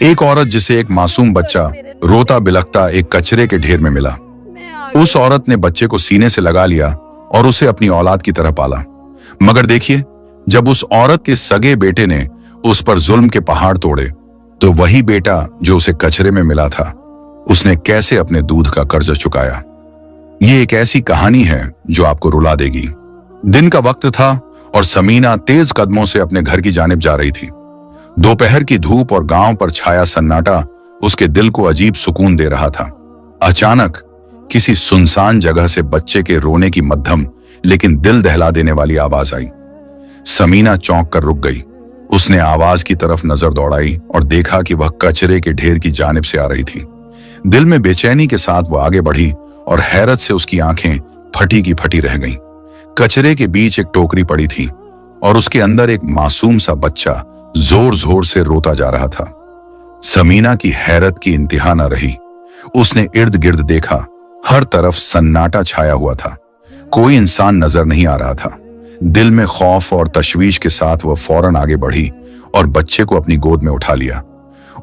एक औरत जिसे एक मासूम बच्चा रोता बिलखता एक कचरे के ढेर में मिला। उस औरत ने बच्चे को सीने से लगा लिया और उसे अपनी औलाद की तरह पाला। मगर देखिए, जब उस औरत के सगे बेटे ने उस पर जुल्म के पहाड़ तोड़े, तो वही बेटा जो उसे कचरे में मिला था, उसने कैसे अपने दूध का कर्ज चुकाया। ये एक ऐसी कहानी है जो आपको रुला देगी। दिन का वक्त था और समीना तेज कदमों से अपने घर की जानिब जा रही थी। दोपहर की धूप और गांव पर छाया सन्नाटा उसके दिल को अजीब सुकून दे रहा था। अचानक किसी सुनसान जगह से बच्चे के रोने की मध्यम लेकिन दिल दहला देने वाली आवाज आई। समीना चौंक कर रुक गई। उसने आवाज की तरफ नजर दौड़ाई और देखा कि वह कचरे के ढेर की जानिब से आ रही थी। दिल में बेचैनी के साथ वह आगे बढ़ी और हैरत से उसकी आंखें फटी की फटी रह गईं। कचरे के बीच एक टोकरी पड़ी थी और उसके अंदर एक मासूम सा बच्चा जोर जोर से रोता जा रहा था। समीना की हैरत की इंतहा न रही। उसने इर्द गिर्द देखा, हर तरफ सन्नाटा छाया हुआ था। कोई इंसान नजर नहीं आ रहा था। दिल में खौफ और तशवीश के साथ वह फौरन आगे बढ़ी और बच्चे को अपनी गोद में उठा लिया।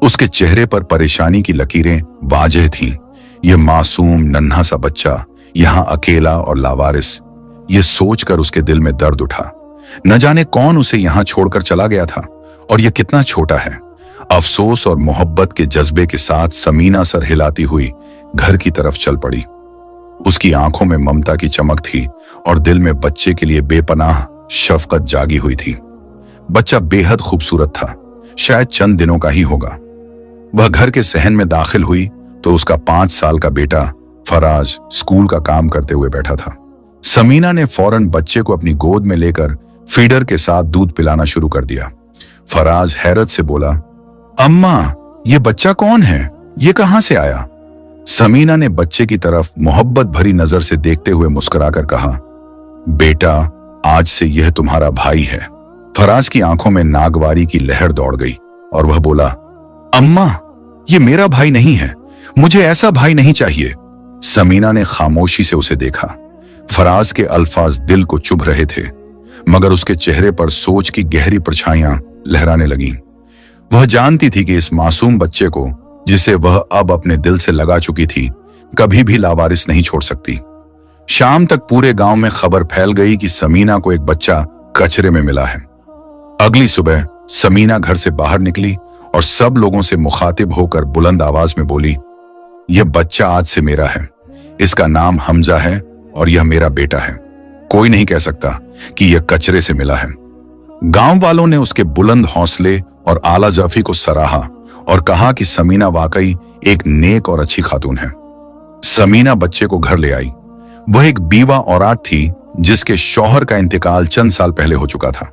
उसके चेहरे पर परेशानी की लकीरें वाज़ेह थीं। यह मासूम नन्हा सा बच्चा यहां अकेला और लावारिस, यह सोचकर उसके दिल में दर्द उठा। न जाने कौन उसे यहां छोड़कर चला गया था और यह कितना छोटा है। अफसोस और मोहब्बत के जज्बे के साथ समीना सर हिलाती हुई घर की तरफ चल पड़ी। उसकी आंखों में ममता की चमक थी और दिल में बच्चे के लिए बेपनाह शफकत जागी हुई थी। बच्चा बेहद खूबसूरत था, शायद चंद दिनों का ही होगा। वह घर के सहन में दाखिल हुई तो उसका 5 साल का बेटा फराज स्कूल का काम करते हुए बैठा था। समीना ने फौरन बच्चे को अपनी गोद में लेकर फीडर के साथ दूध पिलाना शुरू कर दिया। फराज हैरत से बोला, अम्मा, ये बच्चा कौन है? ये कहां से आया? समीना ने बच्चे की तरफ मोहब्बत भरी नजर से देखते हुए मुस्कुराकर कहा, बेटा, आज से यह तुम्हारा भाई है। फराज की आंखों में नागवारी की लहर दौड़ गई और वह बोला, अम्मा, ये मेरा भाई नहीं है, मुझे ऐसा भाई नहीं चाहिए। समीना ने खामोशी से उसे देखा। फराज के अल्फाज दिल को चुभ रहे थे, मगर उसके चेहरे पर सोच की गहरी परछाइयां लहराने लगीं। वह जानती थी कि इस मासूम बच्चे को, जिसे वह अब अपने दिल से लगा चुकी थी, कभी भी लावारिस नहीं छोड़ सकती। शाम तक पूरे गांव में खबर फैल गई कि समीना को एक बच्चा कचरे में मिला है। अगली सुबह समीना घर से बाहर निकली और सब लोगों से मुखातिब होकर बुलंद आवाज में बोली, यह बच्चा आज से मेरा है। इसका नाम हमजा है और यह मेरा बेटा है। कोई नहीं कह सकता कि यह कचरे से मिला है। गांव वालों ने उसके बुलंद हौसले और आला जाफी को सराहा और कहा कि समीना वाकई एक नेक और अच्छी खातून है। समीना बच्चे को घर ले आई। वह एक बीवा औरत थी जिसके शौहर का इंतकाल चंद साल पहले हो चुका था।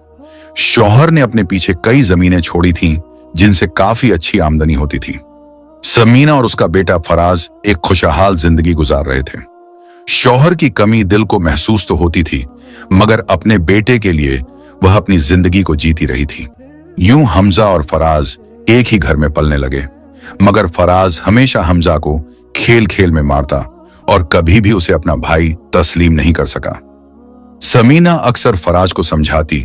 शौहर ने अपने पीछे कई जमीनें छोड़ी थीं जिनसे काफी अच्छी आमदनी होती थी। समीना और उसका बेटा फराज एक खुशहाल जिंदगी गुजार रहे थे। शौहर की कमी दिल को महसूस तो होती थी, मगर अपने बेटे के लिए वह अपनी जिंदगी को जीती रही थी। यूं हमजा और फराज एक ही घर में पलने लगे, मगर फराज हमेशा हमजा को खेल खेल में मारता और कभी भी उसे अपना भाई तस्लीम नहीं कर सका। समीना अक्सर फराज को समझाती,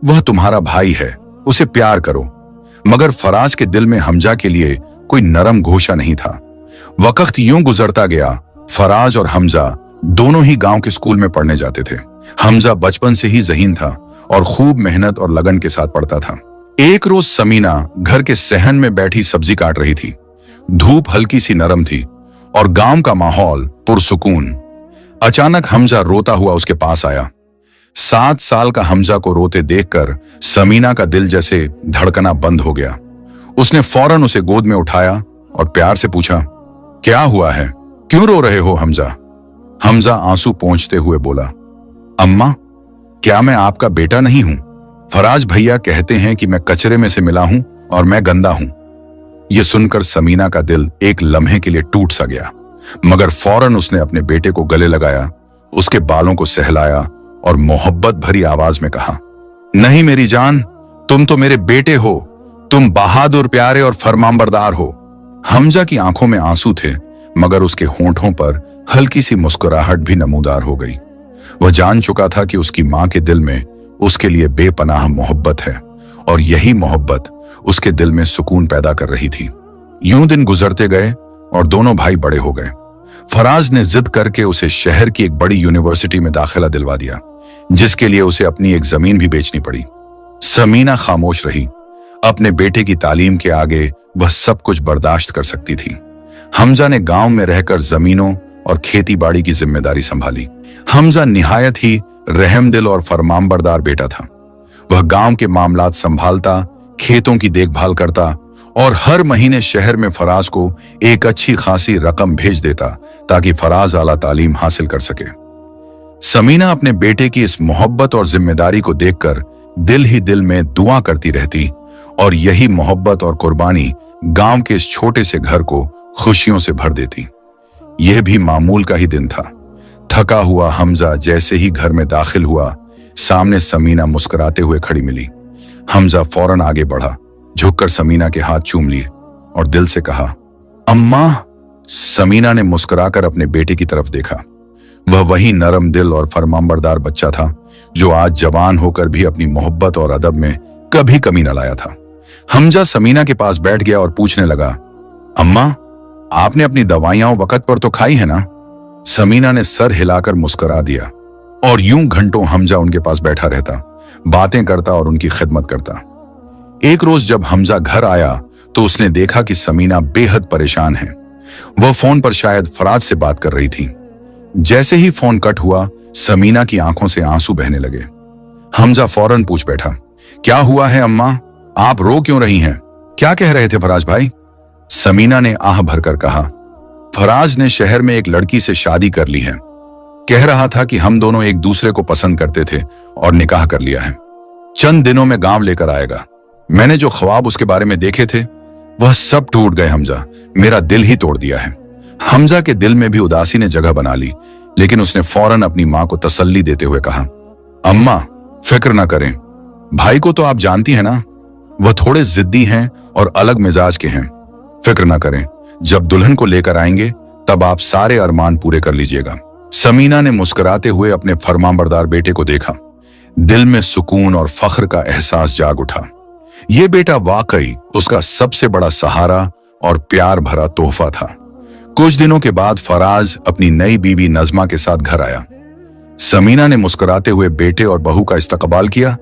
वह तुम्हारा भाई है, उसे प्यार करो, मगर फराज के दिल में हमजा के लिए कोई नरम घोषा नहीं था। वक्त यूं गुजरता गया, फराज और हमजा दोनों ही गांव के स्कूल में पढ़ने जाते थे। हमजा बचपन से ही ज़हीन था और खूब मेहनत और लगन के साथ पढ़ता था। एक रोज समीना घर के सहन में बैठी सब्जी काट रही थी। धूप हल्की सी नरम थी और गांव का माहौल पुरसुकून। अचानक हमजा रोता हुआ उसके पास आया। 7 साल का हमजा को रोते देखकर समीना का दिल जैसे धड़कना बंद हो गया। उसने फौरन उसे गोद में उठाया और प्यार से पूछा, क्या हुआ है, क्यों रो रहे हो हमजा? हमजा आंसू पोंछते हुए बोला, अम्मा, क्या मैं आपका बेटा नहीं हूं? फराज भैया कहते हैं कि मैं कचरे में से मिला हूं और मैं गंदा हूं। यह सुनकर समीना का दिल एक लम्हे के लिए टूट सा गया, मगर फौरन उसने अपने बेटे को गले लगाया, उसके बालों को सहलाया और मोहब्बत भरी आवाज में कहा, नहीं मेरी जान, तुम तो मेरे बेटे हो, तुम बहादुर, प्यारे और फरमानबरदार हो। हमजा की आंखों में आंसू थे, मगर उसके होंठों पर हल्की सी मुस्कुराहट भी नमूदार हो गई। वह जान चुका था कि उसकी मां के दिल में उसके लिए बेपनाह मोहब्बत है और यही मोहब्बत उसके दिल में सुकून पैदा कर रही थी। यूं दिन गुजरते गए और दोनों भाई बड़े हो गए। फराज ने जिद करके उसे शहर की एक बड़ी यूनिवर्सिटी में दाखिला दिलवा दिया, जिसके लिए उसे अपनी एक जमीन भी बेचनी पड़ी। समीना खामोश रही। अपने बेटे की तालीम के आगे वह सब कुछ बर्दाश्त कर सकती थी। हमजा ने गांव में रहकर जमीनों और खेती बाड़ी की जिम्मेदारी संभाली। हमजा निहायत ही रहमदिल और फरमानबरदार बेटा था। वह गांव के मामलात संभालता, खेतों की देखभाल करता और हर महीने शहर में फराज को एक अच्छी खासी रकम भेज देता ताकि फराज आला तालीम हासिल कर सके। समीना अपने बेटे की इस मोहब्बत और जिम्मेदारी को देखकर दिल ही दिल में दुआ करती रहती और यही मोहब्बत और कुर्बानी गांव के इस छोटे से घर को खुशियों से भर देती। यह भी मामूल का ही दिन था। थका हुआ हमजा जैसे ही घर में दाखिल हुआ, सामने समीना मुस्कुराते हुए खड़ी मिली। हमजा फौरन आगे बढ़ा, झुककर समीना के हाथ चूम लिए और दिल से कहा, अम्मा। समीना ने मुस्कुराकर अपने बेटे की तरफ देखा। वह वही नरम दिल और फरमानबरदार बच्चा था जो आज जवान होकर भी अपनी मोहब्बत और अदब में कभी कमी न लाया था। हमजा समीना के पास बैठ गया और पूछने लगा, अम्मा, आपने अपनी दवाइयां वक्त पर तो खाई है ना? समीना ने सर हिलाकर मुस्कुरा दिया और यूं घंटों हमजा उनके पास बैठा रहता, बातें करता और उनकी खिदमत करता। एक रोज जब हमजा घर आया तो उसने देखा कि समीना बेहद परेशान है। वह फोन पर शायद फराज से बात कर रही थी। जैसे ही फोन कट हुआ, समीना की आंखों से आंसू बहने लगे। हमजा फौरन पूछ बैठा, क्या हुआ है अम्मा? आप रो क्यों रही हैं? क्या कह रहे थे फराज भाई? समीना ने आह भरकर कहा, फराज ने शहर में एक लड़की से शादी कर ली है। कह रहा था कि हम दोनों एक दूसरे को पसंद करते थे और निकाह कर लिया है। चंद दिनों में गांव लेकर आएगा। मैंने जो ख्वाब उसके बारे में देखे थे वह सब टूट गए हमजा। मेरा दिल ही तोड़ दिया है। हमजा के दिल में भी उदासी ने जगह बना ली, लेकिन उसने फौरन अपनी मां को तसल्ली देते हुए कहा, अम्मा, फिक्र ना करें। भाई को तो आप जानती हैं ना, वह थोड़े जिद्दी हैं और अलग मिजाज के हैं। फिक्र ना करें, जब दुल्हन को लेकर आएंगे तब आप सारे अरमान पूरे कर लीजिएगा। समीना ने मुस्कुराते हुए अपने फरमानबरदार बेटे को देखा। दिल में सुकून और फख्र का एहसास जाग उठा। यह बेटा वाकई उसका सबसे बड़ा सहारा और प्यार भरा तोहफा था। कुछ दिनों के बाद फराज अपनी नई बीवी नजमा के साथ घर आया। समीना ने मुस्कुराते हुए बेटे और बहू का इस्तकबाल किया,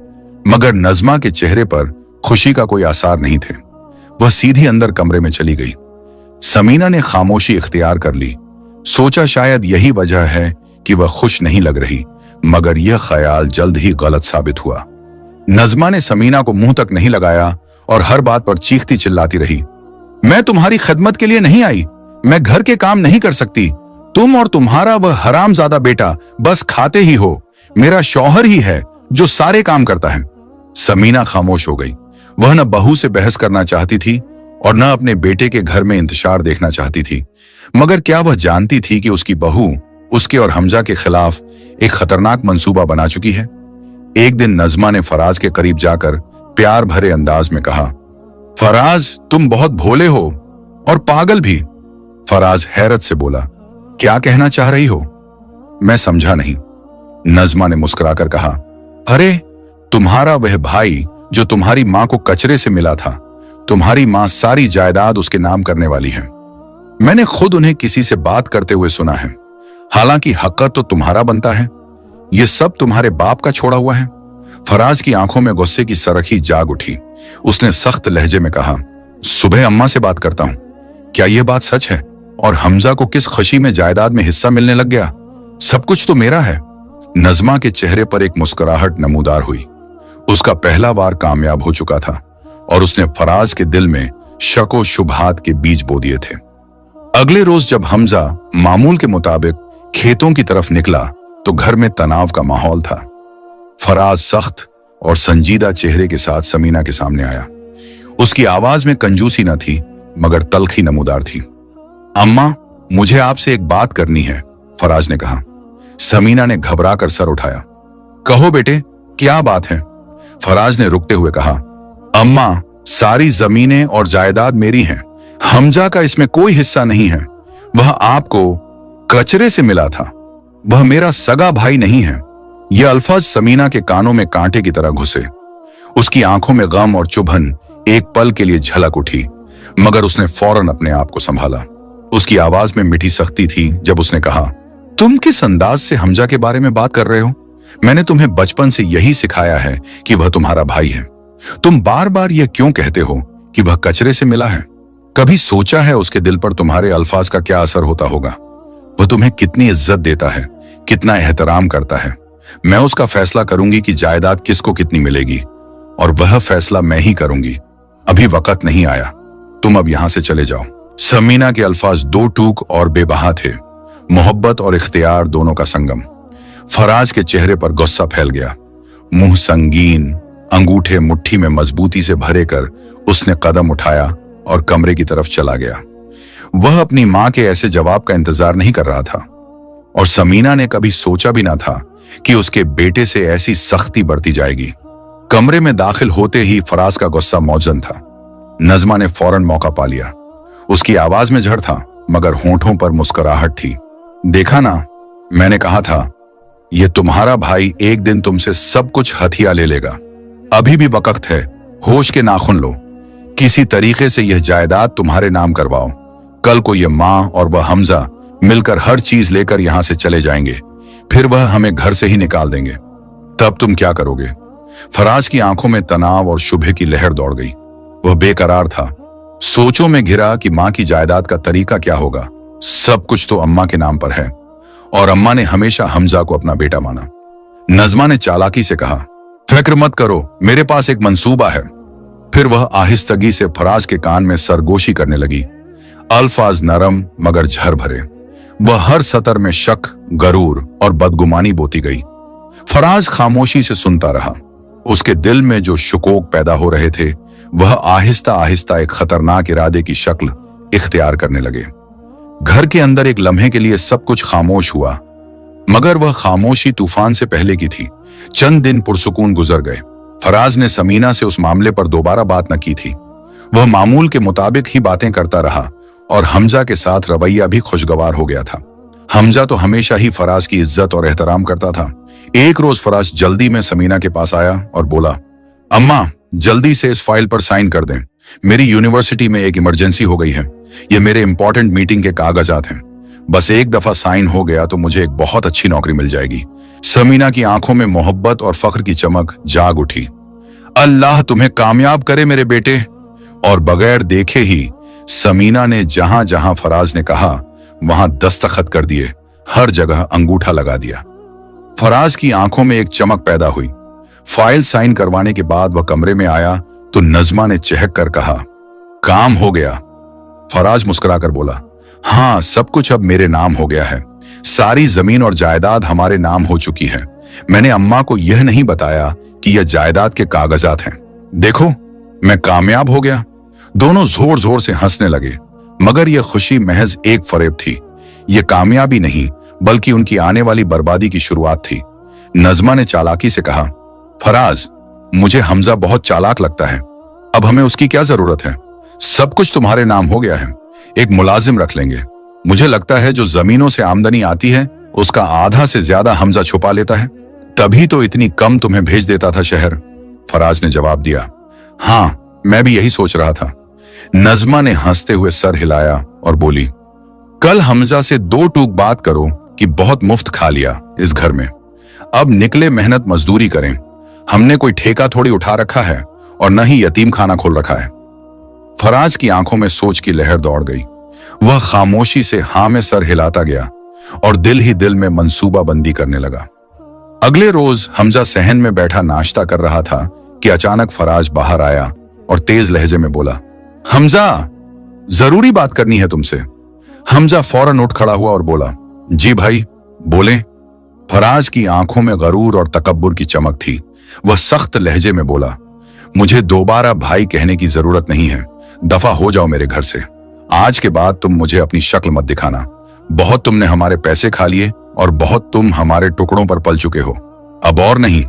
मगर नजमा के चेहरे पर खुशी का कोई आसार नहीं थे। वह सीधी अंदर कमरे में चली गई। समीना ने खामोशी इख्तियार कर ली। सोचा शायद यही वजह है कि वह खुश नहीं लग रही, मगर यह ख्याल जल्द ही गलत साबित हुआ। नजमा ने समीना को मुंह तक नहीं लगाया और हर बात पर चीखती चिल्लाती रही, मैं तुम्हारी खिदमत के लिए नहीं आई। मैं घर के काम नहीं कर सकती। तुम और तुम्हारा वह हरामजादा बेटा बस खाते ही हो। मेरा शौहर ही है जो सारे काम करता है। समीना खामोश हो गई। वह न बहू से बहस करना चाहती थी और न अपने बेटे के घर में इंतशार देखना चाहती थी, मगर क्या वह जानती थी कि उसकी बहू उसके और हमजा के खिलाफ एक खतरनाक मंसूबा बना चुकी है। एक दिन नजमा ने फराज के करीब जाकर प्यार भरे अंदाज में कहा, फराज, तुम बहुत भोले हो और पागल भी। फराज हैरत से बोला, क्या कहना चाह रही हो? मैं समझा नहीं। नजमा ने मुस्कुराकर कहा, अरे, तुम्हारा वह भाई जो तुम्हारी मां को कचरे से मिला था, तुम्हारी मां सारी जायदाद उसके नाम करने वाली है। मैंने खुद उन्हें किसी से बात करते हुए सुना है। हालांकि हक तो तुम्हारा बनता है। यह सब तुम्हारे बाप का छोड़ा हुआ है। फराज की आंखों में गुस्से की सरखी जाग उठी। उसने सख्त लहजे में कहा, सुबह अम्मा से बात करता हूं। क्या यह बात सच है? और हमजा को किस खुशी में जायदाद में हिस्सा मिलने लग गया? सब कुछ तो मेरा है। नजमा के चेहरे पर एक मुस्कुराहट नमूदार हुई। उसका पहला वार कामयाब हो चुका था और उसने फराज के दिल में शक व शुबहात के बीज बो दिए थे। अगले रोज जब हमजा मामूल के मुताबिक खेतों की तरफ निकला तो घर में तनाव का माहौल था। फराज सख्त और संजीदा चेहरे के साथ समीना के सामने आया। उसकी आवाज में कंजूसी न थी, मगर तल्खी नमूदार थी। अम्मा, मुझे आपसे एक बात करनी है, फराज ने कहा। समीना ने घबरा कर सर उठाया। कहो बेटे, क्या बात है? फराज ने रुकते हुए कहा, अम्मा, सारी जमीनें और जायदाद मेरी हैं। हमजा का इसमें कोई हिस्सा नहीं है। वह आपको कचरे से मिला था। वह मेरा सगा भाई नहीं है। यह अल्फाज समीना के कानों में कांटे की तरह घुसे। उसकी आंखों में गम और चुभन एक पल के लिए झलक उठी, मगर उसने फौरन अपने आप को संभाला। उसकी आवाज में मीठी सख्ती थी जब उसने कहा, तुम किस अंदाज से हमजा के बारे में बात कर रहे हो? मैंने तुम्हें बचपन से यही सिखाया है कि वह तुम्हारा भाई है। तुम बार बार यह क्यों कहते हो कि वह कचरे से मिला है? कभी सोचा है उसके दिल पर तुम्हारे अल्फाज का क्या असर होता होगा? वह तुम्हें कितनी इज्जत देता है, कितना एहतराम करता है। मैं उसका फैसला करूंगी कि जायदाद किसको कितनी मिलेगी, और वह फैसला मैं ही करूंगी। अभी वक्त नहीं आया, तुम अब यहां से चले जाओ। समीना के अल्फाज दो टूक और बेबहा थे, मोहब्बत और इख्तियार दोनों का संगम। फराज के चेहरे पर गुस्सा फैल गया, मुंह संगीन, अंगूठे मुट्ठी में मजबूती से भरे कर उसने कदम उठाया और कमरे की तरफ चला गया। वह अपनी मां के ऐसे जवाब का इंतजार नहीं कर रहा था, और समीना ने कभी सोचा भी ना था कि उसके बेटे से ऐसी सख्ती बढ़ती जाएगी। कमरे में दाखिल होते ही फराज का गुस्सा मौजन था। नज़मा ने फौरन मौका पा लिया। उसकी आवाज में झड़ था, मगर होंठों पर मुस्कुराहट थी। देखा ना, मैंने कहा था, यह तुम्हारा भाई एक दिन तुमसे सब कुछ हथिया ले लेगा। अभी भी वक्त है, होश के नाखून लो। किसी तरीके से यह जायदाद तुम्हारे नाम करवाओ। कल को यह मां और वह हमजा मिलकर हर चीज लेकर यहां से चले जाएंगे, फिर वह हमें घर से ही निकाल देंगे। तब तुम क्या करोगे? फराज की आंखों में तनाव और शुभे की लहर दौड़ गई। वह बेकरार था, सोचों में घिरा कि मां की जायदाद का तरीका क्या होगा। सब कुछ तो अम्मा के नाम पर है, और अम्मा ने हमेशा हमजा को अपना बेटा माना। नज़मा ने चालाकी से कहा, फिक्र मत करो, मेरे पास एक मंसूबा है। फिर वह आहिस्तगी से फराज के कान में सरगोशी करने लगी, अल्फाज नरम मगर झर भरे। वह हर सतर में शक, गरूर और बदगुमानी बोती गई। फराज खामोशी से सुनता रहा। उसके दिल में जो शुकोक पैदा हो रहे थे, वह आहिस्ता आहिस्ता एक खतरनाक इरादे की शक्ल इख्तियार करने लगे। घर के अंदर एक लम्हे के लिए सब कुछ खामोश हुआ, मगर वह खामोशी तूफान से पहले की थी। चंद दिन पुरसुकून गुजर गए। फराज ने समीना से उस मामले पर दोबारा बात न की थी। वह मामूल के मुताबिक ही बातें करता रहा, और हमजा के साथ रवैया भी खुशगवार हो गया था। हमजा तो हमेशा ही फराज की इज्जत और एहतराम करता था। एक रोज फराज जल्दी में समीना के पास आया और बोला, अम्मा, जल्दी से इस फाइल पर साइन कर दें। मेरी यूनिवर्सिटी में एक इमरजेंसी हो गई है। ये मेरे इंपॉर्टेंट मीटिंग के कागजात हैं। बस एक दफा साइन हो गया तो मुझे एक बहुत अच्छी नौकरी मिल जाएगी। समीना की आंखों में मोहब्बत और फख्र की चमक जाग उठी। अल्लाह तुम्हें कामयाब करे मेरे बेटे। और बगैर देखे ही समीना ने जहां जहां फराज ने कहा वहां दस्तखत कर दिए, हर जगह अंगूठा लगा दिया। फराज की आंखों में एक चमक पैदा हुई। फाइल साइन करवाने के बाद वह कमरे में आया तो नज़मा ने चहक कर कहा, काम हो गया। फराज मुस्कुराकर बोला, हाँ, सब कुछ अब मेरे नाम हो गया है। सारी जमीन और जायदाद हमारे नाम हो चुकी है। मैंने अम्मा को यह नहीं बताया कि यह जायदाद के कागजात हैं। देखो, मैं कामयाब हो गया। दोनों जोर जोर से हंसने लगे, मगर यह खुशी महज एक फरेब थी। यह कामयाबी नहीं, बल्कि उनकी आने वाली बर्बादी की शुरुआत थी। नज़मा ने चालाकी से कहा, फराज, मुझे हमजा बहुत चालाक लगता है। अब हमें उसकी क्या जरूरत है? सब कुछ तुम्हारे नाम हो गया है। एक मुलाजिम रख लेंगे। मुझे लगता है जो जमीनों से आमदनी आती है उसका आधा से ज्यादा हमजा छुपा लेता है, तभी तो इतनी कम तुम्हें भेज देता था शहर। फराज ने जवाब दिया, हाँ, मैं भी यही सोच रहा था। नज़मा ने हंसते हुए सर हिलाया और बोली, कल हमजा से दो टूक बात करो कि बहुत मुफ्त खा लिया इस घर में। अब निकले मेहनत मजदूरी करें। हमने कोई ठेका थोड़ी उठा रखा है और न ही यतीम खाना खोल रखा है। फराज की आंखों में सोच की लहर दौड़ गई। वह खामोशी से हाँ में सर हिलाता गया और दिल ही दिल में मंसूबा बंदी करने लगा। अगले रोज हमजा सहन में बैठा नाश्ता कर रहा था कि अचानक फराज बाहर आया और तेज लहजे में बोला, हमजा, जरूरी बात करनी है तुमसे। हमजा फौरन उठ खड़ा हुआ और बोला, जी भाई, बोलें। फराज की आंखों में गरूर और तकब्बुर की चमक थी। वह सख्त लहजे में बोला, मुझे दोबारा भाई कहने की जरूरत नहीं है। दफा हो जाओ मेरे घर से। आज के बाद तुम मुझे अपनी शक्ल मत दिखाना। बहुत तुमने हमारे पैसे खा लिए और बहुत तुम हमारे टुकड़ों पर पल चुके हो, अब और नहीं।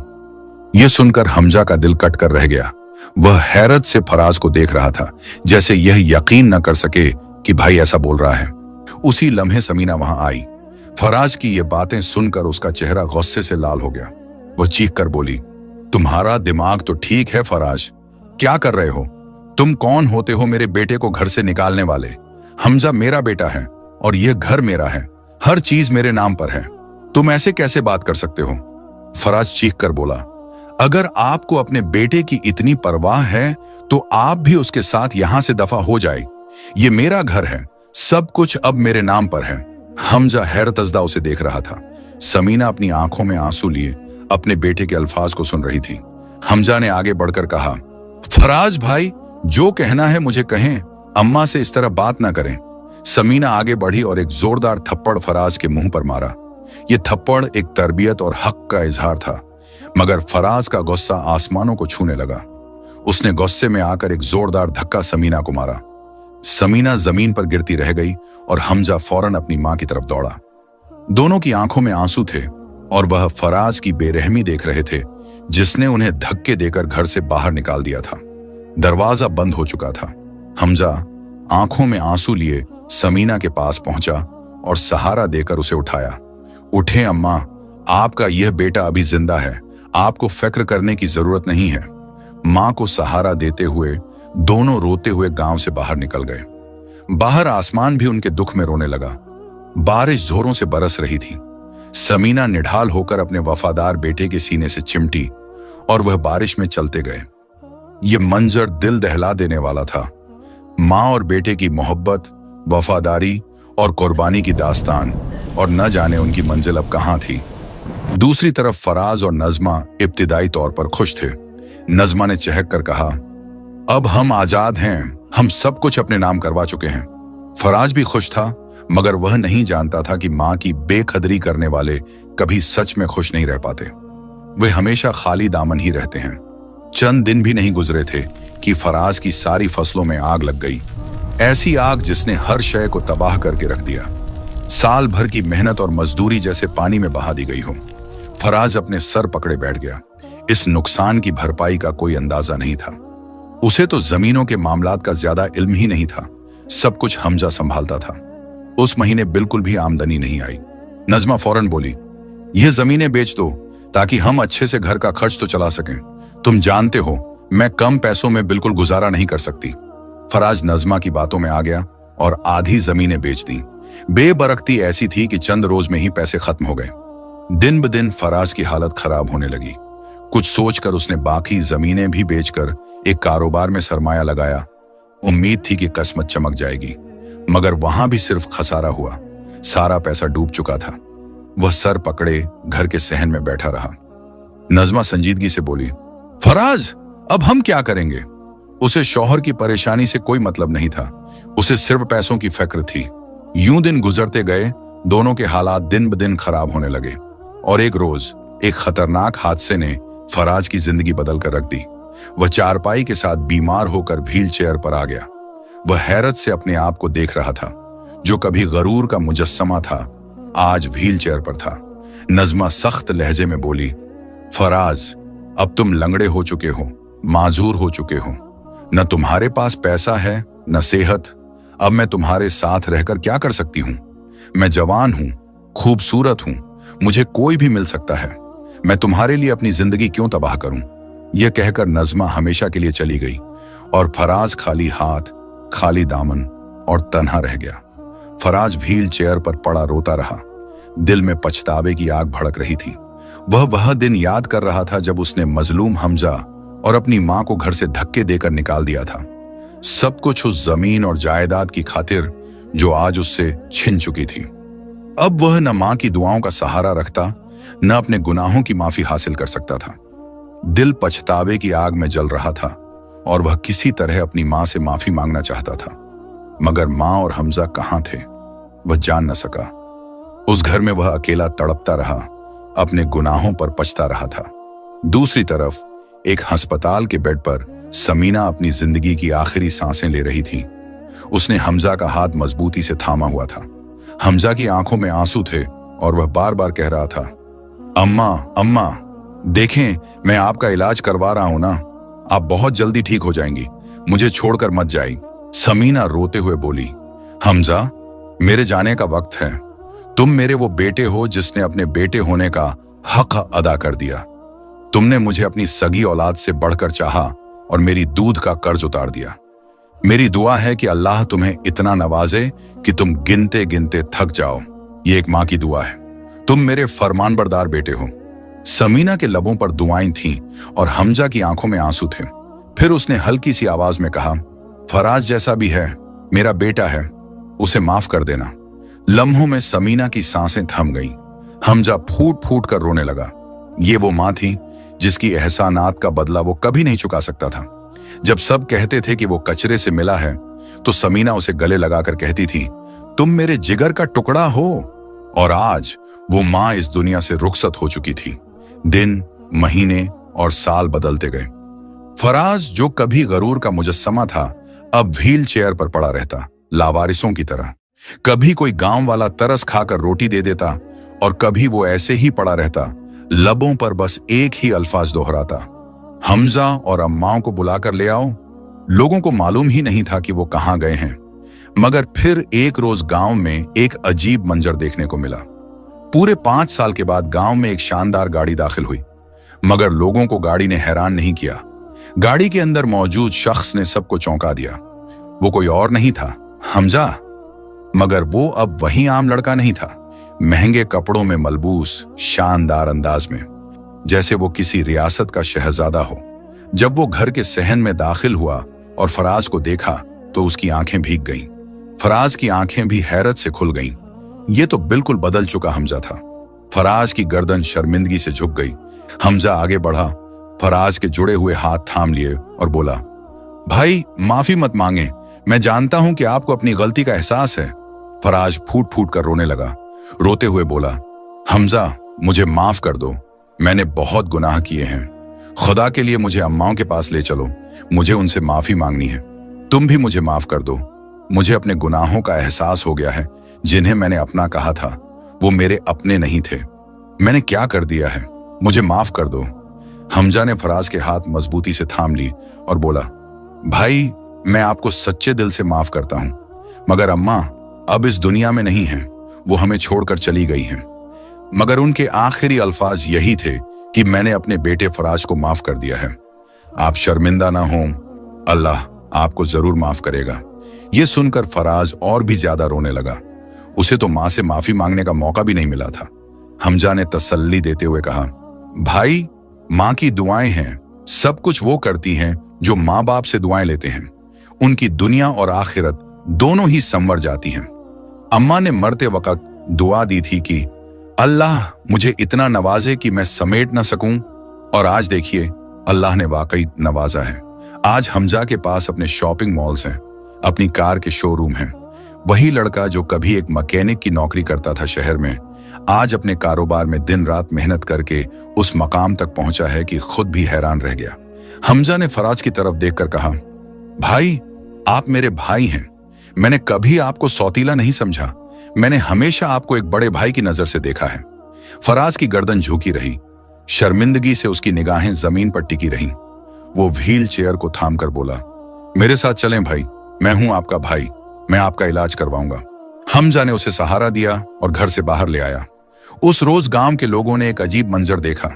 यह सुनकर हमजा का दिल कट कर रह गया। वह हैरत से फराज को देख रहा था, जैसे यह यकीन न कर सके कि भाई ऐसा बोल रहा है। उसी लम्हे समीना वहां आई। फराज की ये बातें सुनकर उसका चेहरा गुस्से से लाल हो गया। वह चीख कर बोली, तुम्हारा दिमाग तो ठीक है फराज, क्या कर रहे हो? तुम कौन होते हो मेरे बेटे को घर से निकालने वाले? हमजा मेरा बेटा है और यह घर मेरा है, हर चीज मेरे नाम पर है। तुम ऐसे कैसे बात कर सकते हो? फराज चीख कर बोला, अगर आपको अपने बेटे की इतनी परवाह है तो आप भी उसके साथ यहां से दफा हो जाए। ये मेरा घर है, सब कुछ अब मेरे नाम पर है। हमजा हैरतजदा उसे देख रहा था। समीना अपनी आंखों में आंसू लिए अपने बेटे के अल्फाज को सुन रही थी। हमजा ने आगे बढ़कर कहा, फराज भाई, जो कहना है मुझे कहें, अम्मा से इस तरह बात ना करें। समीना आगे बढ़ी और एक जोरदार थप्पड़ फराज के मुंह पर मारा। यह थप्पड़ एक तरबियत और हक का इजहार था, मगर फराज का गुस्सा आसमानों को छूने लगा। उसने गुस्से में आकर एक जोरदार धक्का समीना को मारा। समीना जमीन पर गिरती रह गई और हमजा फौरन अपनी मां की तरफ दौड़ा। दोनों की आंखों में आंसू थे और वह फराज की बेरहमी देख रहे थे, जिसने उन्हें धक्के देकर घर से बाहर निकाल दिया था। दरवाजा बंद हो चुका था। हमजा आंखों में आंसू लिए समीना के पास पहुंचा और सहारा देकर उसे उठाया। उठे अम्मा, आपका यह बेटा अभी जिंदा है, आपको फिक्र करने की जरूरत नहीं है। मां को सहारा देते हुए दोनों रोते हुए गांव से बाहर निकल गए। बाहर आसमान भी उनके दुख में रोने लगा। बारिश जोरों से बरस रही थी। समीना निढाल होकर अपने वफादार बेटे के सीने से चिमटी और वह बारिश में चलते गए। यह मंजर दिल दहला देने वाला था। मां और बेटे की मोहब्बत, वफादारी और कुर्बानी की दास्तान, और न जाने उनकी मंजिल अब कहां थी। दूसरी तरफ फराज और नज़मा इब्तिदाई तौर पर खुश थे। नज़मा ने चहक कर कहा, अब हम आजाद हैं, हम सब कुछ अपने नाम करवा चुके हैं। फराज भी खुश था, मगर वह नहीं जानता था कि मां की बेकदरी करने वाले कभी सच में खुश नहीं रह पाते। वे हमेशा खाली दामन ही रहते हैं। चंद दिन भी नहीं गुजरे थे कि फराज की सारी फसलों में आग लग गई। ऐसी आग जिसने हर शय को तबाह करके रख दिया। साल भर की मेहनत और मजदूरी जैसे पानी में बहा दी गई हो। फराज अपने सर पकड़े बैठ गया। इस नुकसान की भरपाई का कोई अंदाजा नहीं था। उसे तो जमीनों के मामलात का ज्यादा इल्म ही नहीं था। सब कुछ हमजा संभालता था। उस महीने बिल्कुल भी आमदनी नहीं आई। नज़मा फौरन बोली, यह जमीनें बेच दो ताकि हम अच्छे से घर का खर्च तो चला सकें। तुम जानते हो मैं कम पैसों में बिल्कुल गुजारा नहीं कर सकती। फराज नज़मा की बातों में आ गया और आधी जमीनें बेच दी। बेबरकती ऐसी थी कि चंद रोज में ही पैसे खत्म हो गए। दिन ब दिन फराज की हालत खराब होने लगी। कुछ सोचकर उसने बाकी जमीनें भी बेचकर एक कारोबार में सरमाया लगाया। उम्मीद थी कि किस्मत चमक जाएगी, मगर वहां भी सिर्फ खसारा हुआ। सारा पैसा डूब चुका था। वह सर पकड़े घर के सहन में बैठा रहा। नज़मा संजीदगी से बोली, फराज, अब हम क्या करेंगे? उसे शौहर की परेशानी से कोई मतलब नहीं था। उसे सिर्फ पैसों की फिक्र थी। यूं दिन गुजरते गए। दोनों के हालात दिन ब दिन खराब होने लगे और एक रोज एक खतरनाक हादसे ने फराज की जिंदगी बदल कर रख दी। वह चारपाई के साथ बीमार होकर व्हील चेयर पर आ गया। वह हैरत से अपने आप को देख रहा था। जो कभी गरूर का मुजस्समा था, आज व्हील चेयर पर था। नज़मा सख्त लहजे में बोली, फराज, अब तुम लंगड़े हो चुके हो, माजूर हो चुके हो। न तुम्हारे पास पैसा है न सेहत। अब मैं तुम्हारे साथ रहकर क्या कर सकती हूं? मैं जवान हूं, खूबसूरत हूं, मुझे कोई भी मिल सकता है। मैं तुम्हारे लिए अपनी जिंदगी क्यों तबाह करूं? यह कहकर नज़मा हमेशा के लिए चली गई और फराज खाली हाथ, खाली दामन और तन्हा रह गया। फराज व्हील चेयर पर पड़ा रोता रहा। दिल में पछतावे की आग भड़क रही थी। वह दिन याद कर रहा था जब उसने मजलूम हमजा और अपनी मां को घर से धक्के देकर निकाल दिया था। सब कुछ उस जमीन और जायदाद की खातिर जो आज उससे छिन चुकी थी। अब वह न मां की दुआओं का सहारा रखता, न अपने गुनाहों की माफी हासिल कर सकता था। दिल पछतावे की आग में जल रहा था और वह किसी तरह अपनी मां से माफी मांगना चाहता था, मगर मां और हमजा कहां थे वह जान न सका। उस घर में वह अकेला तड़पता रहा, अपने गुनाहों पर पछता रहा था। दूसरी तरफ एक अस्पताल के बेड पर समीना अपनी जिंदगी की आखिरी सांसें ले रही थी। उसने हमजा का हाथ मजबूती से थामा हुआ था। हमजा की आंखों में आंसू थे और वह बार बार कह रहा था, अम्मा, अम्मा, देखें, मैं आपका इलाज करवा रहा हूं ना, आप बहुत जल्दी ठीक हो जाएंगी, मुझे छोड़कर मत जाइए। समीना रोते हुए बोली, हमजा, मेरे जाने का वक्त है। तुम मेरे वो बेटे हो जिसने अपने बेटे होने का हक अदा कर दिया। तुमने मुझे अपनी सगी औलाद से बढ़कर चाहा और मेरी दूध का कर्ज उतार दिया। मेरी दुआ है कि अल्लाह तुम्हें इतना नवाजे कि तुम गिनते गिनते थक जाओ। ये एक माँ की दुआ है। तुम मेरे फरमानबरदार बेटे हो। समीना के लबों पर दुआएं थीं और हमजा की आंखों में आंसू थे। फिर उसने हल्की सी आवाज में कहा, फराज जैसा भी है मेरा बेटा है, उसे माफ कर देना। लम्हों में समीना की सांसें थम गईं। हमजा फूट फूट कर रोने लगा। ये वो माँ थी जिसकी एहसानात का बदला वो कभी नहीं चुका सकता था। जब सब कहते थे कि वो कचरे से मिला है, तो समीना उसे गले लगाकर कहती थी, तुम मेरे जिगर का टुकड़ा हो। और आज वो माँ इस दुनिया से रुखसत हो चुकी थी। दिन, महीने और साल बदलते गए। फराज जो कभी गरूर का मुजस्समा था, अब व्हील चेयर पर पड़ा रहता, लावारिसों की तरह। कभी कोई गांव वाला तरस खाकर रोटी दे देता और कभी वो ऐसे ही पड़ा रहता, लबों पर बस एक ही अल्फाज दोहराता, हमजा और अम्माओं को बुलाकर ले आओ। लोगों को मालूम ही नहीं था कि वो कहां गए हैं। मगर फिर एक रोज गांव में एक अजीब मंजर देखने को मिला। पूरे 5 साल के बाद गांव में एक शानदार गाड़ी दाखिल हुई, मगर लोगों को गाड़ी ने हैरान नहीं किया। गाड़ी के अंदर मौजूद शख्स ने सबको चौंका दिया। वो कोई और नहीं था, हमजा। मगर वो अब वही आम लड़का नहीं था। महंगे कपड़ों में मलबूस, शानदार अंदाज में, जैसे वो किसी रियासत का शहजादा हो। जब वो घर के सहन में दाखिल हुआ और फराज को देखा तो उसकी आंखें भीग गईं। फराज की आंखें भी हैरत से खुल गईं। ये तो बिल्कुल बदल चुका हमजा था। फराज की गर्दन शर्मिंदगी से झुक गई। हमजा आगे बढ़ा, फराज के जुड़े हुए हाथ थाम लिए और बोला, भाई माफी मत मांगे, मैं जानता हूं कि आपको अपनी गलती का एहसास है। फराज फूट फूट कर रोने लगा। रोते हुए बोला, हमजा मुझे माफ कर दो, मैंने बहुत गुनाह किए हैं। खुदा के लिए मुझे अम्माओं के पास ले चलो, मुझे उनसे माफी मांगनी है। तुम भी मुझे माफ कर दो। मुझे अपने गुनाहों का एहसास हो गया है। जिन्हें मैंने अपना कहा था वो मेरे अपने नहीं थे। मैंने क्या कर दिया है, मुझे माफ कर दो। हमजा ने फराज के हाथ मजबूती से थाम ली और बोला, भाई मैं आपको सच्चे दिल से माफ करता हूं, मगर अम्मा अब इस दुनिया में नहीं है, वो हमें छोड़कर चली गई हैं। मगर उनके आखिरी अल्फाज यही थे कि मैंने अपने बेटे फराज को माफ कर दिया है। आप शर्मिंदा ना हो, अल्लाह आपको जरूर माफ करेगा। ये सुनकर फराज और भी ज्यादा रोने लगा। उसे तो मां से माफी मांगने का मौका भी नहीं मिला था। हमजा ने तसल्ली देते हुए कहा, भाई मां की दुआएं हैं, सब कुछ वो करती हैं जो मां बाप से दुआएं लेते हैं। उनकी दुनिया और आखिरत दोनों ही संवर जाती हैं। अम्मा ने मरते वक्त दुआ दी थी कि अल्लाह मुझे इतना नवाजे कि मैं समेट ना सकूं, और आज देखिए अल्लाह ने वाकई नवाजा है। आज हमजा के पास अपने शॉपिंग मॉल्स हैं, अपनी कार के शोरूम हैं। वही लड़का जो कभी एक मैकेनिक की नौकरी करता था शहर में, आज अपने कारोबार में दिन रात मेहनत करके उस मकाम तक पहुंचा है कि खुद भी हैरान रह गया। हमजा ने फराज की तरफ देखकर कहा, भाई आप मेरे भाई हैं। मैंने कभी आपको सौतीला नहीं समझा। मैंने हमेशा आपको एक बड़े भाई की नजर से देखा है। फराज की गर्दन झुकी रही। शर्मिंदगी से उसकी निगाहें जमीन पर टिकी रहीं। वो व्हील चेयर को थामकर बोला, मेरे साथ चलें भाई, मैं हूं आपका भाई, मैं आपका इलाज करवाऊंगा। हमजा ने उसे सहारा दिया और घर से बाहर ले आया। उस रोज गांव के लोगों ने एक अजीब मंजर देखा।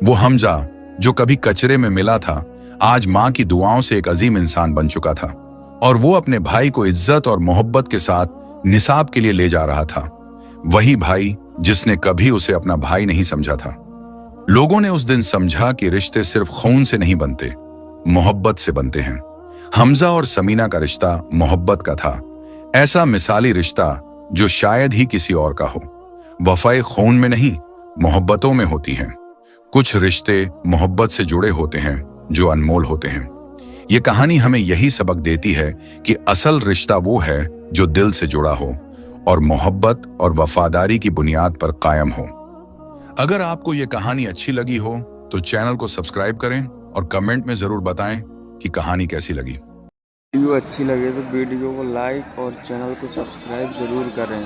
वो हमजा जो कभी कचरे में मिला था, आज मां की दुआओं से एक अजीम इंसान बन चुका था, और वो अपने भाई को इज्जत और मोहब्बत के साथ निसाब के लिए ले जा रहा था। वही भाई जिसने कभी उसे अपना भाई नहीं समझा था। लोगों ने उस दिन समझा कि रिश्ते सिर्फ खून से नहीं बनते, मोहब्बत से बनते हैं। हमजा और समीना का रिश्ता मोहब्बत का था, ऐसा मिसाली रिश्ता जो शायद ही किसी और का हो। वफाए खून में नहीं, मोहब्बतों में होती हैं। कुछ रिश्ते मोहब्बत से जुड़े होते हैं जो अनमोल होते हैं। ये कहानी हमें यही सबक देती है कि असल रिश्ता वो है जो दिल से जुड़ा हो और मोहब्बत और वफादारी की बुनियाद पर कायम हो। अगर आपको ये कहानी अच्छी लगी हो तो चैनल को सब्सक्राइब करें और कमेंट में जरूर बताएं कि कहानी कैसी लगी। वीडियो अच्छी लगे तो वीडियो को लाइक और चैनल को सब्सक्राइब जरूर करें।